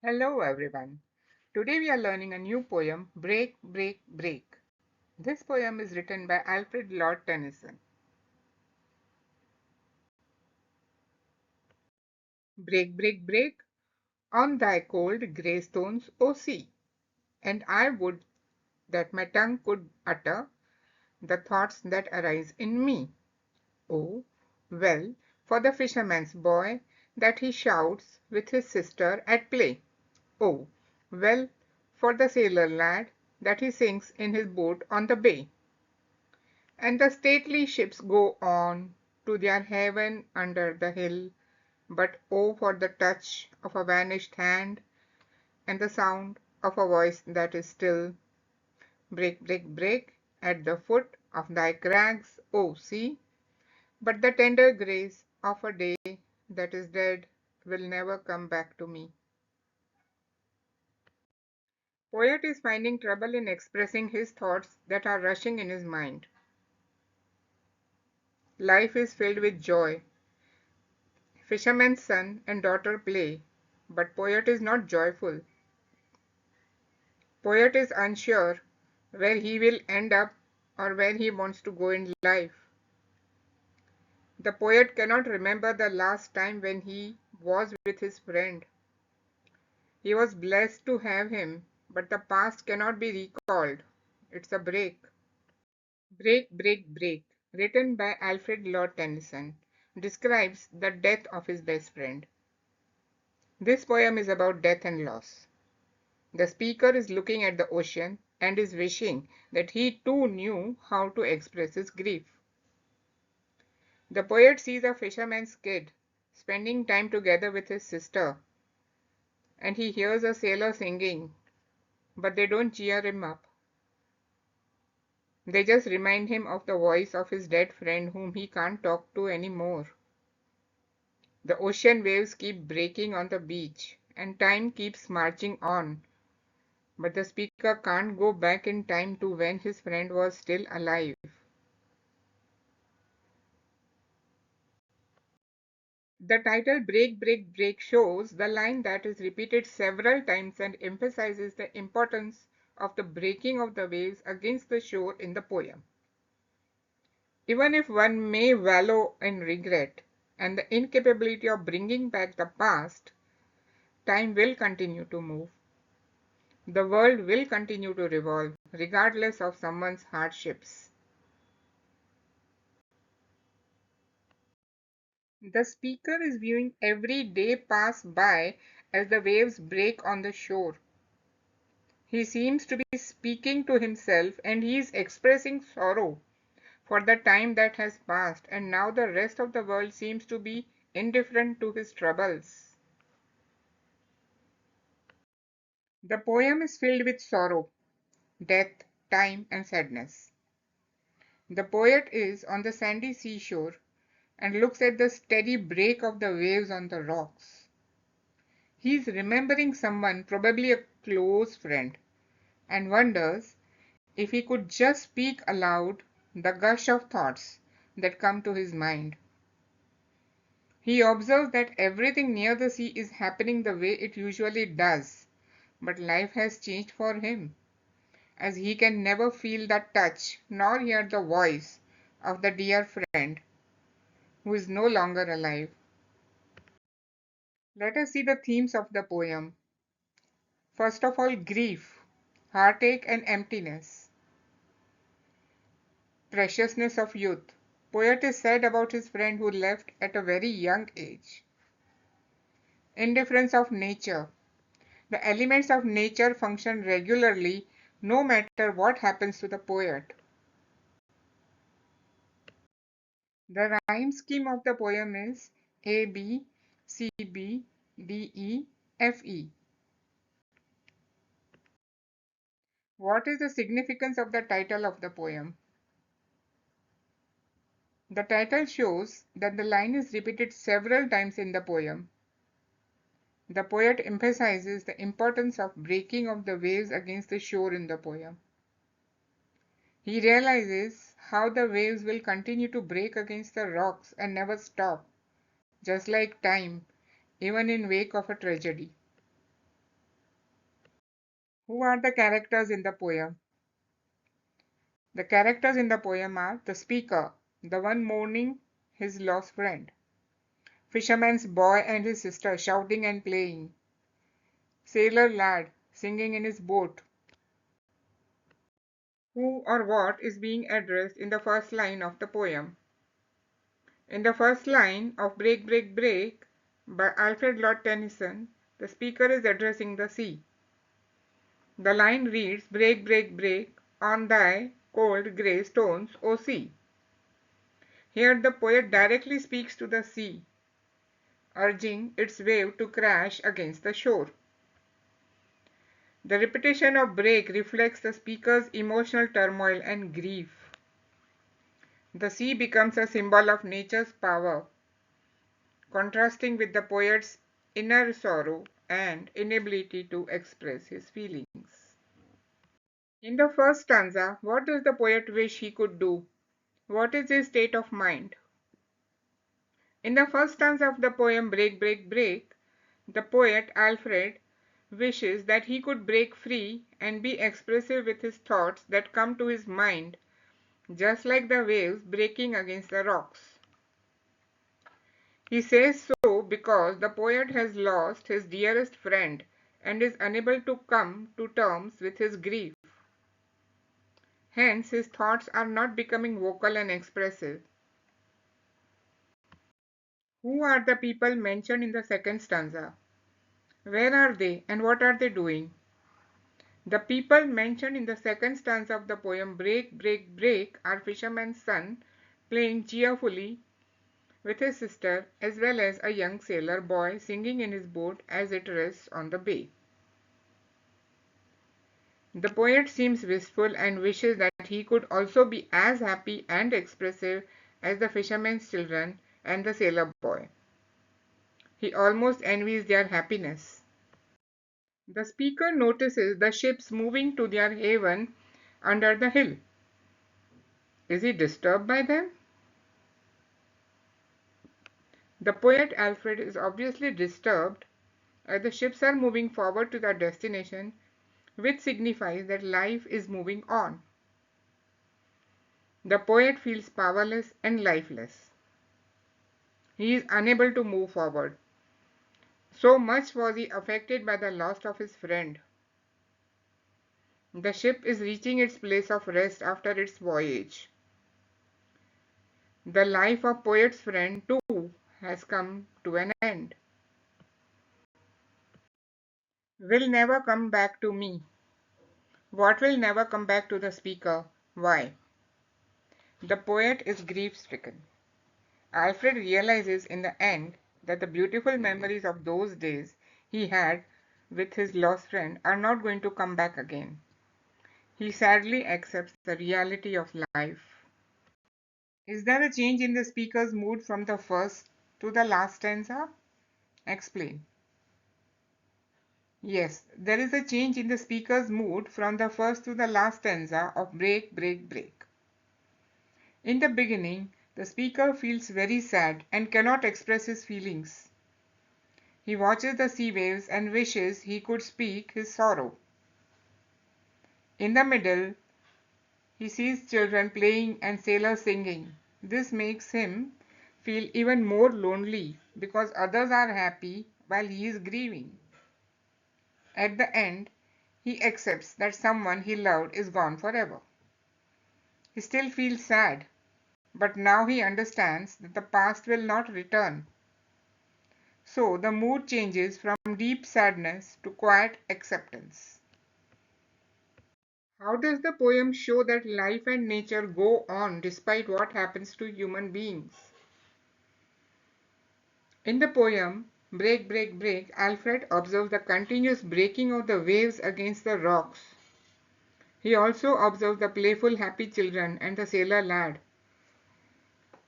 Hello everyone. Today we are learning a new poem, Break, Break, Break. This poem is written by Alfred Lord Tennyson. Break, break, break on thy cold grey stones, O sea, and I would that my tongue could utter the thoughts that arise in me. Oh, well, for the fisherman's boy that he shouts with his sister at play. Oh, well, for the sailor lad that he sings in his boat on the bay. And the stately ships go on to their haven under the hill, but oh for the touch of a vanished hand, and the sound of a voice that is still. Break, break, break at the foot of thy crags, O sea, but the tender grace of a day that is dead will never come back to me. Poet is finding trouble in expressing his thoughts that are rushing in his mind. Life is filled with joy. Fisherman's son and daughter play, but poet is not joyful. Poet is unsure where he will end up or where he wants to go in life. The poet cannot remember the last time when he was with his friend. He was blessed to have him, but the past cannot be recalled. It's a break. Break, break, break, written by Alfred Lord Tennyson, describes the death of his best friend. This poem is about death and loss. The speaker is looking at the ocean and is wishing that he too knew how to express his grief. The poet sees a fisherman's kid spending time together with his sister, and he hears a sailor singing, but they don't cheer him up. They just remind him of the voice of his dead friend whom he can't talk to anymore. The ocean waves keep breaking on the beach, and time keeps marching on, but the speaker can't go back in time to when his friend was still alive. The title Break, Break, Break shows the line that is repeated several times and emphasizes the importance of the breaking of the waves against the shore in the poem. Even if one may wallow in regret and the incapability of bringing back the past, time will continue to move. The world will continue to revolve regardless of someone's hardships. The speaker is viewing every day pass by as the waves break on the shore. He seems to be speaking to himself, and he is expressing sorrow for the time that has passed, and now the rest of the world seems to be indifferent to his troubles. The poem is filled with sorrow, death, time, and sadness. The poet is on the sandy seashore and looks at the steady break of the waves on the rocks. He is remembering someone, probably a close friend, and wonders if he could just speak aloud the gush of thoughts that come to his mind. He observes that everything near the sea is happening the way it usually does, but life has changed for him, as he can never feel the touch nor hear the voice of the dear friend who is no longer alive. Let us see the themes of the poem. First of all, grief, heartache, and emptiness. Preciousness of youth. Poet is sad about his friend who left at a very young age. Indifference of nature. The elements of nature function regularly no matter what happens to the poet. The rhyme scheme of the poem is A B C B D E F E. What is the significance of the title of the poem? The title shows that the line is repeated several times in the poem. The poet emphasizes the importance of breaking of the waves against the shore in the poem. He realizes how the waves will continue to break against the rocks and never stop, just like time, even in wake of a tragedy. Who are the characters in the poem? The characters in the poem are the speaker, the one mourning his lost friend, fisherman's boy and his sister shouting and playing, sailor lad singing in his boat. Who or what is being addressed in the first line of the poem? In the first line of Break, Break, Break by Alfred Lord Tennyson, the speaker is addressing the sea. The line reads, Break, break, break on thy cold grey stones, O sea. Here the poet directly speaks to the sea, urging its wave to crash against the shore. The repetition of break reflects the speaker's emotional turmoil and grief. The sea becomes a symbol of nature's power, contrasting with the poet's inner sorrow and inability to express his feelings. In the first stanza, what does the poet wish he could do? What is his state of mind? In the first stanza of the poem Break, Break, Break, the poet Alfred wishes that he could break free and be expressive with his thoughts that come to his mind, just like the waves breaking against the rocks. He says so because the poet has lost his dearest friend and is unable to come to terms with his grief. Hence, his thoughts are not becoming vocal and expressive. Who are the people mentioned in the second stanza? Where are they and what are they doing? The people mentioned in the second stanza of the poem Break, Break, Break are fisherman's son playing cheerfully with his sister as well as a young sailor boy singing in his boat as it rests on the bay. The poet seems wistful and wishes that he could also be as happy and expressive as the fisherman's children and the sailor boy. He almost envies their happiness. The speaker notices the ships moving to their haven under the hill. Is he disturbed by them? The poet Alfred is obviously disturbed as the ships are moving forward to their destination, which signifies that life is moving on. The poet feels powerless and lifeless. He is unable to move forward. So much was he affected by the loss of his friend. The ship is reaching its place of rest after its voyage. The life of poet's friend too has come to an end. Will never come back to me. What will never come back to the speaker? Why? The poet is grief-stricken. Alfred realizes in the end that the beautiful memories of those days he had with his lost friend are not going to come back again. He sadly accepts the reality of life. Is there a change in the speaker's mood from the first to the last stanza? Explain. Yes, there is a change in the speaker's mood from the first to the last stanza of Break, Break, Break. In the beginning, the speaker feels very sad and cannot express his feelings. He watches the sea waves and wishes he could speak his sorrow. In the middle, he sees children playing and sailors singing. This makes him feel even more lonely because others are happy while he is grieving. At the end, he accepts that someone he loved is gone forever. He still feels sad, but now he understands that the past will not return. So the mood changes from deep sadness to quiet acceptance. How does the poem show that life and nature go on despite what happens to human beings? In the poem Break, Break, Break, Alfred observes the continuous breaking of the waves against the rocks. He also observes the playful happy children and the sailor lad.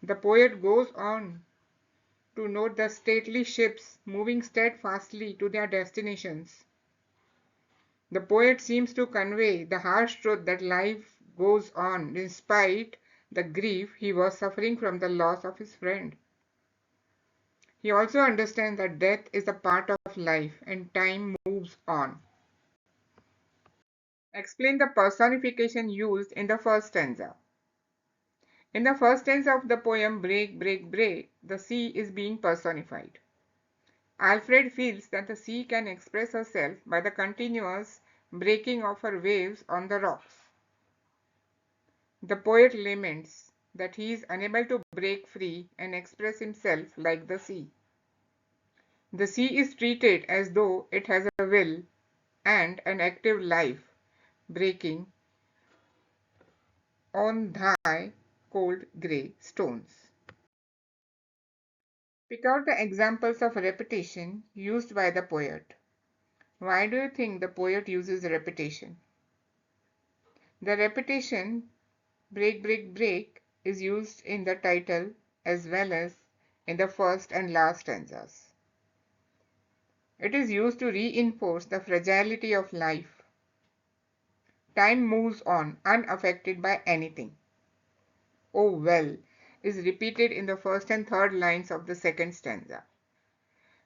The poet goes on to note the stately ships moving steadfastly to their destinations. The poet seems to convey the harsh truth that life goes on despite the grief he was suffering from the loss of his friend. He also understands that death is a part of life and time moves on. Explain the personification used in the first stanza. In the first stanza of the poem Break, Break, Break, the sea is being personified. Alfred feels that the sea can express herself by the continuous breaking of her waves on the rocks. The poet laments that he is unable to break free and express himself like the sea. The sea is treated as though it has a will and an active life, breaking on thy cold grey stones. Pick out the examples of repetition used by the poet. Why do you think the poet uses repetition? The repetition break, break, break is used in the title as well as in the first and last stanzas. It is used to reinforce the fragility of life. Time moves on unaffected by anything. Oh well is repeated in the first and third lines of the second stanza.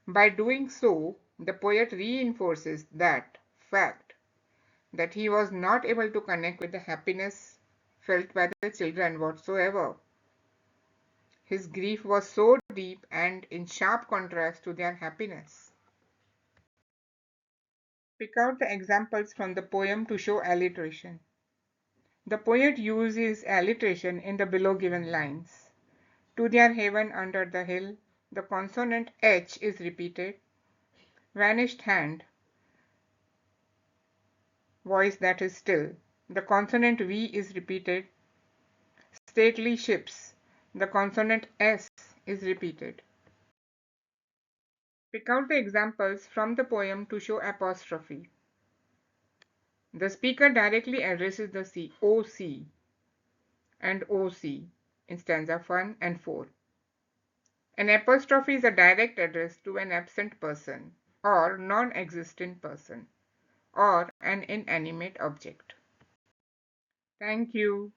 By doing so, the poet reinforces that fact that he was not able to connect with the happiness felt by the children whatsoever. His grief was so deep and in sharp contrast to their happiness. Pick out the examples from the poem to show alliteration. The poet uses alliteration in the below given lines. To their haven under the hill, the consonant H is repeated. Vanished hand, voice that is still. The consonant V is repeated. Stately ships, the consonant S is repeated. Pick out the examples from the poem to show apostrophe. The speaker directly addresses the sea, O sea, and O sea in stanza 1 and 4. An apostrophe is a direct address to an absent person or non-existent person or an inanimate object. Thank you.